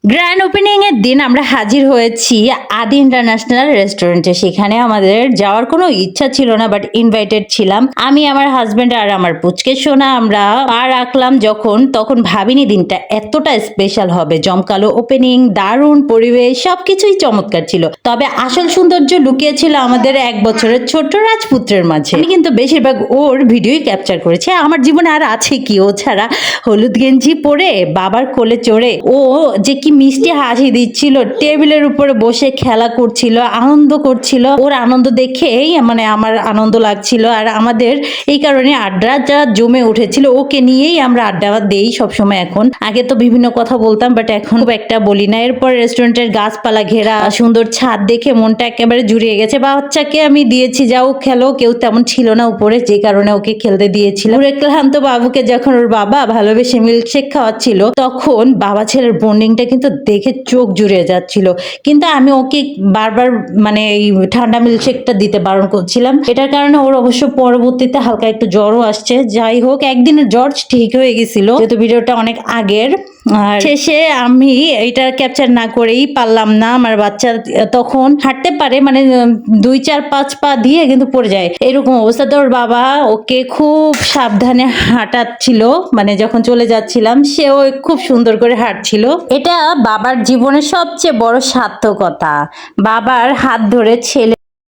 Grand opening এর দিন আমরা হাজির হয়েছি আদি ইন্টারন্যাশনাল রেস্টুরেন্টে। সেখানে আমাদের যাওয়ার কোনো ইচ্ছা ছিল না, বাট ইনভাইটেড ছিলাম। আমি, আমার হাজবেন্ড আর আমার পুচকে সোনা আমরা পা রাখলাম যখন, তখন ভাবিনি দিনটা এতটা স্পেশাল হবে। জমকালো ওপেনিং, দারুণ পরিবেশ, সবকিছুই চমৎকার ছিল। তবে আসল সৌন্দর্য লুকিয়ে ছিল আমাদের 1 বছরের ছোট্ট রাজপুত্রের মাঝে। আমি কিন্তু বেশিরভাগ ওর ভিডিওই ক্যাপচার করেছি। আমার জীবনে আর আছে কি ও ছাড়া? হলুদ গেঞ্জি পরে বাবার কোলে চড়ে ও যে কি মিষ্টি হাসি দিচ্ছিল, টেবিলের উপরে বসে খেলা করছিল, আনন্দ করছিল। ওর আনন্দ দেখেই মানে আমার আনন্দ লাগছিল। আর আমাদের এই কারণে আড্ডাটা জমে উঠেছিল। ওকে নিয়েই আমরা আড্ডা দেই সবসময়। এখন আগে তো বিভিন্ন কথা বলতাম, বাট এখন খুব একটা বলি না। এরপর রেস্টুরেন্টের গাছপালা ঘেরা সুন্দর ছাদ দেখে মনটা একেবারে জুড়িয়ে গেছে। বাচ্চাকে আমি দিয়েছি, যাও খেলো, কেউ তেমন ছিল না উপরে, যে কারণে ওকে খেলতে দিয়েছিল। ওর ক্লান্ত বাবুকে যখন ওর বাবা ভালোবেসে মিল্কশেক খাওয়াচ্ছিল, তখন বাবা ছেলের বন্ডিংটা কিন্তু দেখে চোখ জুড়িয়ে যাচ্ছিল। কিন্তু আমি ওকে বারবার মানে এই ঠান্ডা মিল্কশেকটা দিতে বারণ করছিলাম। এটার কারণে ওর অবশ্য পরবর্তীতে হালকা একটু জ্বরও আসছে। যাই হোক, একদিনের জ্বর ঠিক হয়ে গেছিল, যেহেতু ভিডিওটা অনেক আগের। আর শেষে আমি এটা ক্যাপচার না করেই পারলাম না। আমার বাচ্চা তখন হাঁটতে পারে, মানে 2 4 5 পা দিয়ে কিন্তু পড়ে যায়, এরকম অবস্থা। তো ওর বাবা ওকে খুব সাবধানে হাঁটাচ্ছিল, মানে যখন চলে যাচ্ছিলাম সেও খুব সুন্দর করে হাঁটছিল। এটা বাবার জীবনের সবচেয়ে বড় সার্থকতা, বাবার হাত ধরে ছেলে